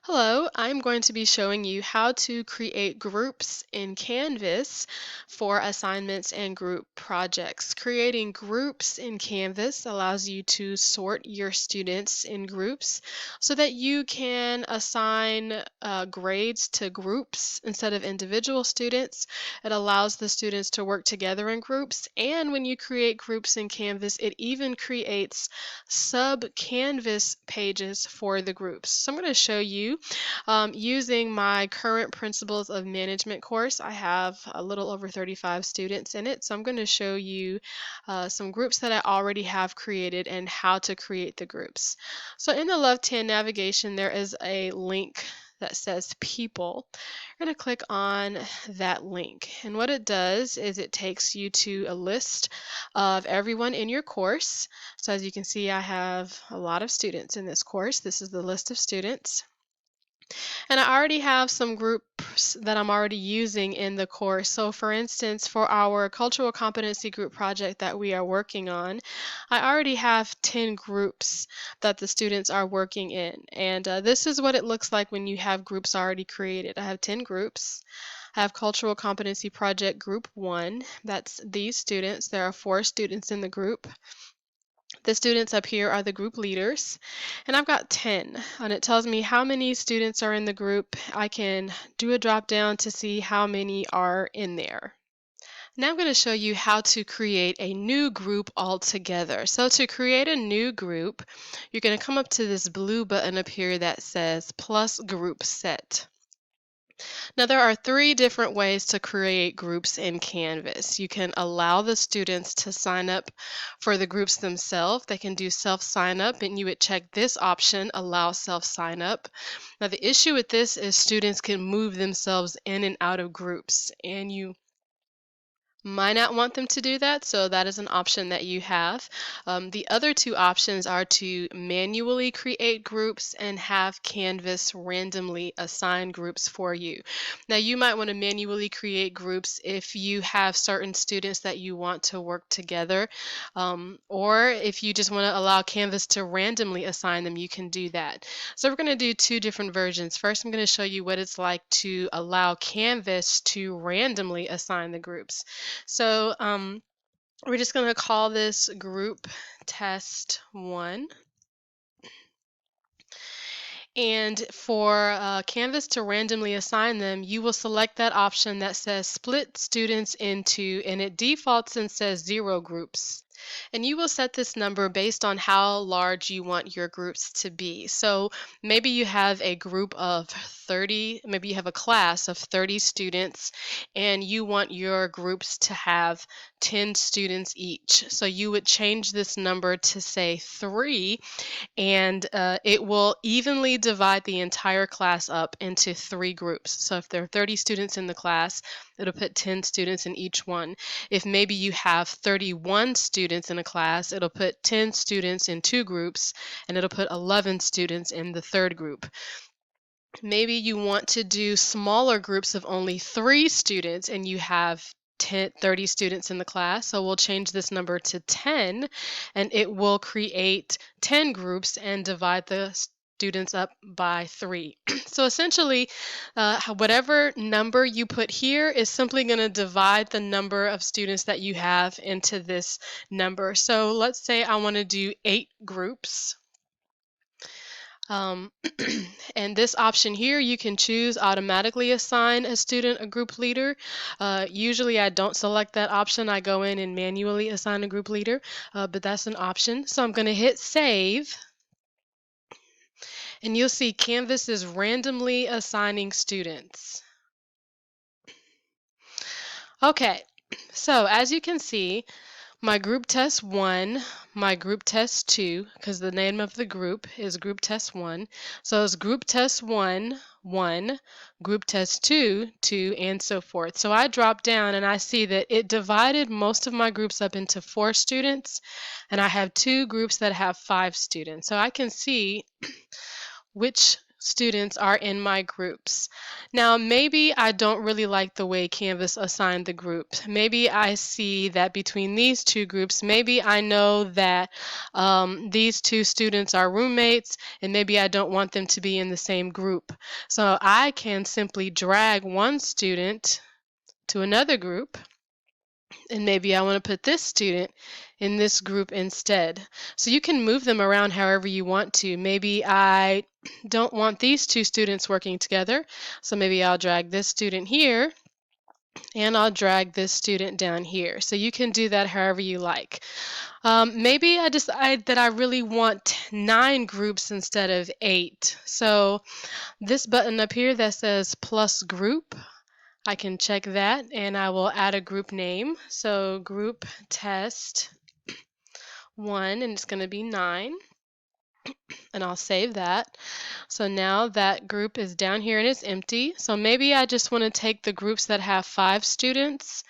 Hello, I'm going to be showing you how to create groups in Canvas for assignments and group projects. Creating groups in Canvas allows you to sort your students in groups so that you can assign grades to groups instead of individual students. It allows the students to work together in groups, and when you create groups in Canvas, it even creates sub-Canvas pages for the groups. So I'm going to show you using my current Principles of Management course. I have a little over 35 students in it, so I'm going to show you some groups that I already have created and how to create the groups. So in the left-hand navigation, there is a link that says People. You're going to click on that link, and what it does is it takes you to a list of everyone in your course. So as you can see, I have a lot of students in this course. This is the list of students. And I already have some groups that I'm already using in the course. So for instance, for our cultural competency group project that we are working on, I already have 10 groups that the students are working in. And this is what it looks like when you have groups already created. I have 10 groups. I have cultural competency project group 1. That's these students. There are 4 students in the group. The students up here are the group leaders, and I've got 10, and it tells me how many students are in the group. I can do a drop down to see how many are in there. Now I'm going to show you how to create a new group altogether. So to create a new group, you're going to come up to this blue button up here that says plus group set. Now, there are 3 different ways to create groups in Canvas. You can allow the students to sign up for the groups themselves. They can do self-sign up, and you would check this option, Allow Self-Sign Up. Now, the issue with this is students can move themselves in and out of groups, and you might not want them to do that, so that is an option that you have. The other 2 options are to manually create groups and have Canvas randomly assign groups for you. Now, you might want to manually create groups if you have certain students that you want to work together, or if you just want to allow Canvas to randomly assign them, you can do that. So we're going to do 2 different versions. First, I'm going to show you what it's like to allow Canvas to randomly assign the groups. So we're just going to call this group test 1. And for Canvas to randomly assign them, you will select that option that says split students into, and it defaults and says 0 groups. And you will set this number based on how large you want your groups to be. So maybe you have a group of 30, maybe you have a class of 30 students, and you want your groups to have 10 students each. So you would change this number to say 3, and it will evenly divide the entire class up into 3 groups. So if there are 30 students in the class, it'll put 10 students in each one. If maybe you have 31 students in a class, it'll put 10 students in 2 groups, and it'll put 11 students in the 3rd group. Maybe you want to do smaller groups of only 3 students and you have 30 students in the class. So we'll change this number to 10, and it will create 10 groups and divide the students up by 3. So essentially, whatever number you put here is simply going to divide the number of students that you have into this number. So let's say I want to do 8 groups. Um, and this option here, you can choose automatically assign a student a group leader. Usually I don't select that option. I go in and manually assign a group leader, but that's an option. So I'm going to hit save, and you'll see Canvas is randomly assigning students. Okay, so as you can see, my group test 1, my group test 2, because the name of the group is group test 1. So it's group test 1, 1, group test 2, 2, and so forth. So I drop down and I see that it divided most of my groups up into 4 students, and I have 2 groups that have 5 students. So I can see which students are in my groups. Now, maybe I don't really like the way Canvas assigned the groups. Maybe I see that between these two groups, maybe I know that these two students are roommates, and maybe I don't want them to be in the same group. So I can simply drag one student to another group, and maybe I want to put this student in this group instead. So you can move them around however you want to. Maybe I don't want these two students working together, so maybe I'll drag this student here and I'll drag this student down here. So you can do that however you like. Maybe I decide that I really want 9 groups instead of 8. So this button up here that says plus group, I can check that and I will add a group name. So group test 1, and it's going to be 9, and I'll save that. So now that group is down here and it's empty. So maybe I just want to take the groups that have 5 students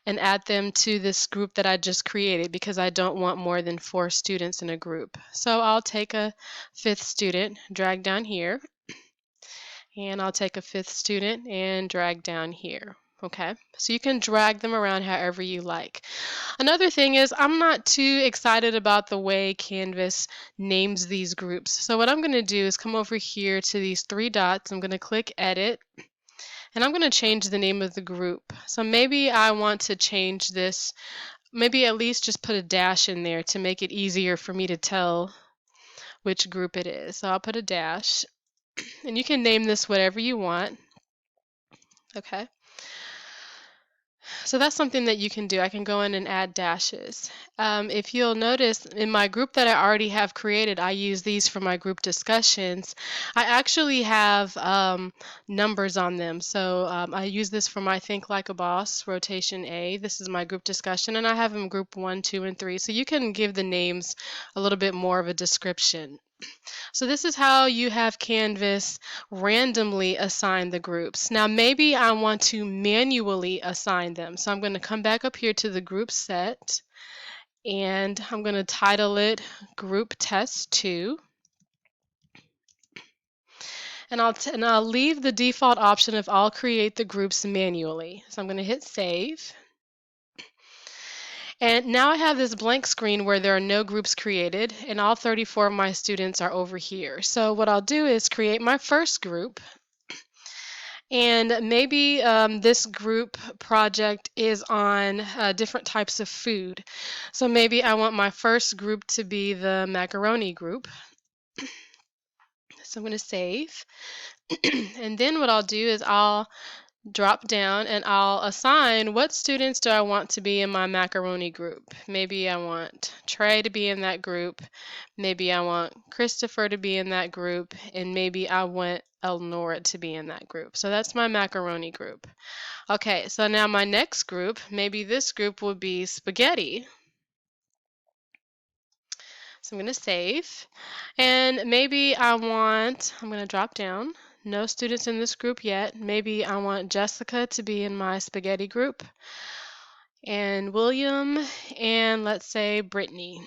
and add them to this group that I just created because I don't want more than 4 students in a group. So I'll take a 5th student, drag down here, and I'll take a 5th student and drag down here. Okay, so you can drag them around however you like. Another thing is I'm not too excited about the way Canvas names these groups. So what I'm going to do is come over here to these 3 dots. I'm going to click Edit, and I'm going to change the name of the group. So maybe I want to change this, maybe at least just put a dash in there to make it easier for me to tell which group it is. So I'll put a dash, and you can name this whatever you want. Okay. So that's something that you can do. I can go in and add dashes. If you'll notice in my group that I already have created, I use these for my group discussions. I actually have numbers on them. So I use this for my Think Like a Boss, rotation A. This is my group discussion, and I have them group 1, 2, and 3. So you can give the names a little bit more of a description. So this is how you have Canvas randomly assign the groups. Now maybe I want to manually assign them. So I'm going to come back up here to the group set, and I'm going to title it Group Test 2. And I'll leave the default option of I'll create the groups manually. So I'm going to hit Save. And now I have this blank screen where there are no groups created, and all 34 of my students are over here. So what I'll do is create my first group, and maybe this group project is on different types of food. So maybe I want my first group to be the macaroni group. So I'm going to save. And then what I'll do is I'll drop down and I'll assign what students do I want to be in my macaroni group. Maybe I want Trey to be in that group. Maybe I want Christopher to be in that group. And maybe I want Elnora to be in that group. So that's my macaroni group. Okay, so now my next group, maybe this group will be spaghetti. So I'm going to save. And maybe I'm going to drop down. No students in this group yet. Maybe I want Jessica to be in my spaghetti group, and William, and let's say Brittany.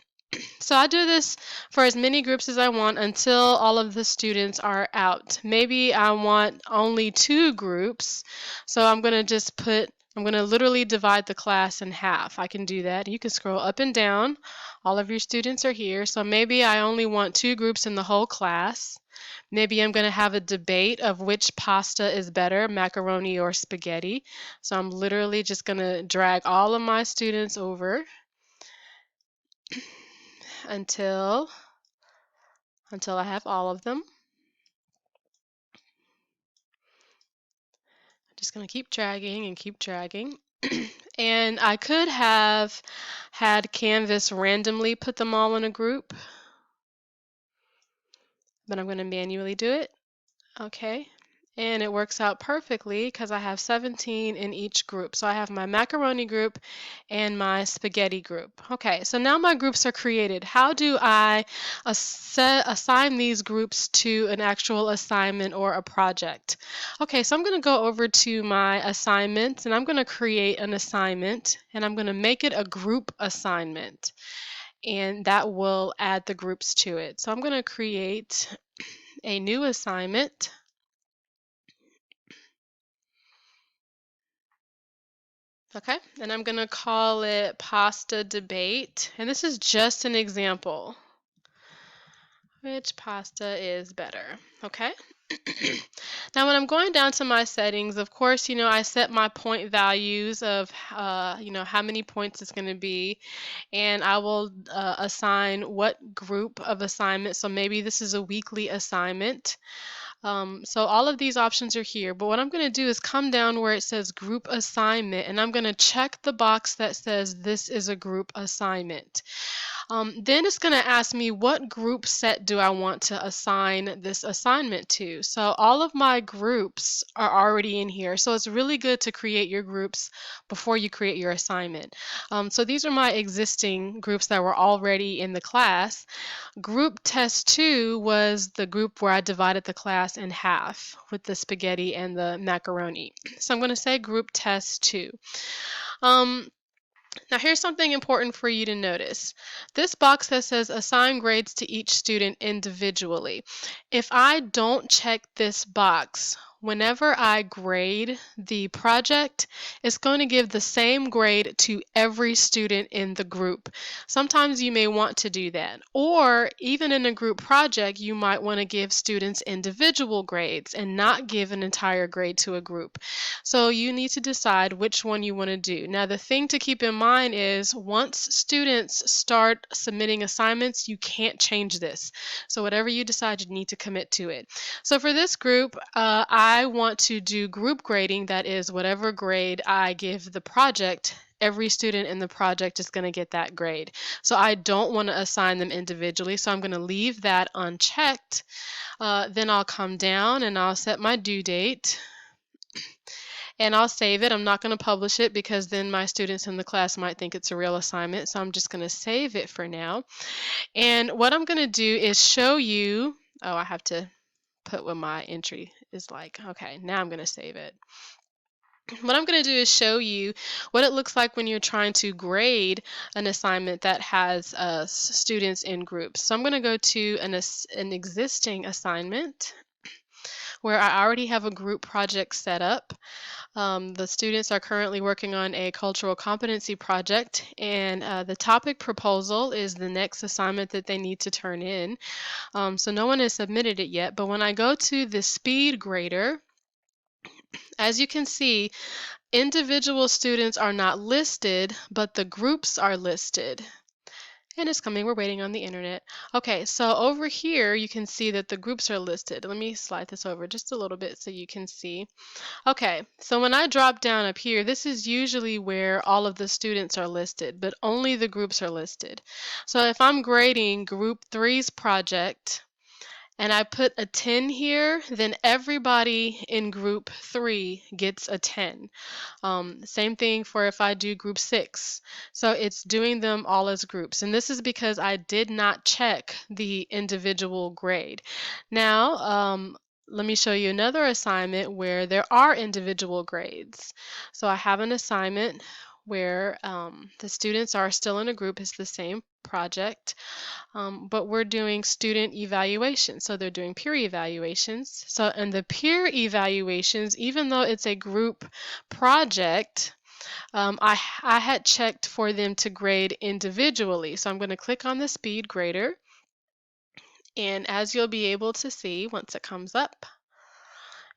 So I do this for as many groups as I want until all of the students are out. Maybe I want only 2 groups, so I'm going to literally divide the class in half. I can do that. You can scroll up and down. All of your students are here, so maybe I only want 2 groups in the whole class. Maybe I'm going to have a debate of which pasta is better, macaroni or spaghetti. So I'm literally just going to drag all of my students over until I have all of them. I'm just going to keep dragging and keep dragging. And I could have had Canvas randomly put them all in a group, but I'm going to manually do it. Okay. And it works out perfectly because I have 17 in each group. So I have my macaroni group and my spaghetti group. Okay, so now my groups are created. How do I assign these groups to an actual assignment or a project? Okay, so I'm going to go over to my assignments, and I'm going to create an assignment, and I'm going to make it a group assignment. And that will add the groups to it. So I'm going to create a new assignment. Okay, and I'm going to call it pasta debate. And this is just an example. Which pasta is better? Okay. Now, when I'm going down to my settings, of course, I set my point values of, how many points it's going to be, and I will assign what group of assignment. So maybe this is a weekly assignment. So all of these options are here, but what I'm going to do is come down where it says group assignment, and I'm going to check the box that says this is a group assignment. Then it's going to ask me what group set do I want to assign this assignment to. So all of my groups are already in here. So it's really good to create your groups before you create your assignment. So these are my existing groups that were already in the class. Group test 2 was the group where I divided the class in half with the spaghetti and the macaroni. So I'm going to say group test 2. Now here's something important for you to notice. This box that says assign grades to each student individually. If I don't check this box, whenever I grade the project, it's going to give the same grade to every student in the group. Sometimes you may want to do that. Or even in a group project, you might want to give students individual grades and not give an entire grade to a group. So you need to decide which one you want to do. Now, the thing to keep in mind is once students start submitting assignments, you can't change this. So whatever you decide, you need to commit to it. So for this group, I want to do group grading. That is, whatever grade I give the project, every student in the project is going to get that grade. So I don't want to assign them individually, so I'm going to leave that unchecked. Then I'll come down and I'll set my due date. And I'll save it. I'm not going to publish it because then my students in the class might think it's a real assignment. So I'm just going to save it for now. And what I'm going to do is show you, I have to put what my entry is like. Okay, now I'm going to save it. What I'm going to do is show you what it looks like when you're trying to grade an assignment that has students in groups. So I'm going to go to an existing assignment where I already have a group project set up. The students are currently working on a cultural competency project, and the topic proposal is the next assignment that they need to turn in. So no one has submitted it yet, but when I go to the speed grader, as you can see, individual students are not listed, but the groups are listed. And it's coming. We're waiting on the internet. Okay, so over here you can see that the groups are listed. Let me slide this over just a little bit so you can see. Okay, so when I drop down up here, this is usually where all of the students are listed, but only the groups are listed. So if I'm grading Group 3's project and I put a 10 here, then everybody in Group 3 gets a 10. Same thing for if I do Group 6. So it's doing them all as groups. And this is because I did not check the individual grade. Now, let me show you another assignment where there are individual grades. So I have an assignment where the students are still in a group. It's the same project, but we're doing student evaluation. So they're doing peer evaluations. So in the peer evaluations, even though it's a group project, I had checked for them to grade individually. So I'm going to click on the speed grader. And as you'll be able to see once it comes up,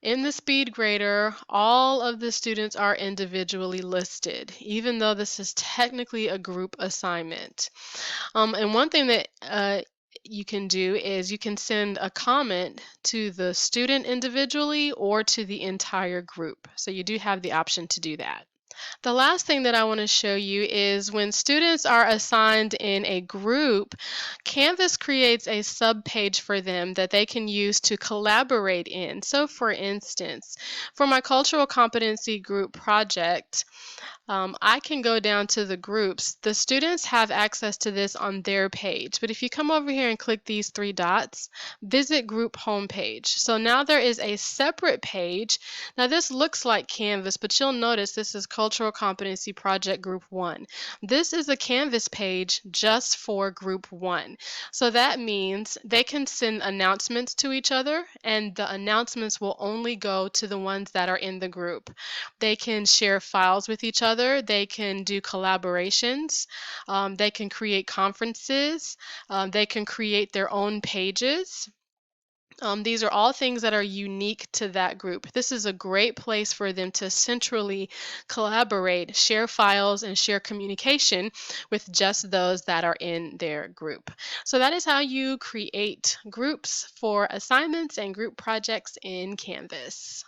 in the speed grader, all of the students are individually listed, even though this is technically a group assignment. And one thing that you can do is you can send a comment to the student individually or to the entire group. So you do have the option to do that. The last thing that I want to show you is when students are assigned in a group, Canvas creates a subpage for them that they can use to collaborate in. So for instance, for my cultural competency group project, I can go down to the groups. The students have access to this on their page, but if you come over here and click these three dots, visit group homepage. So now there is a separate page. Now this looks like Canvas, but you'll notice this is Cultural Competency Project Group 1. This is a Canvas page just for Group 1. So that means they can send announcements to each other, and the announcements will only go to the ones that are in the group. They can share files with each other. They can do collaborations. They can create conferences. They can create their own pages. These are all things that are unique to that group. This is a great place for them to centrally collaborate, share files, and share communication with just those that are in their group. So that is how you create groups for assignments and group projects in Canvas.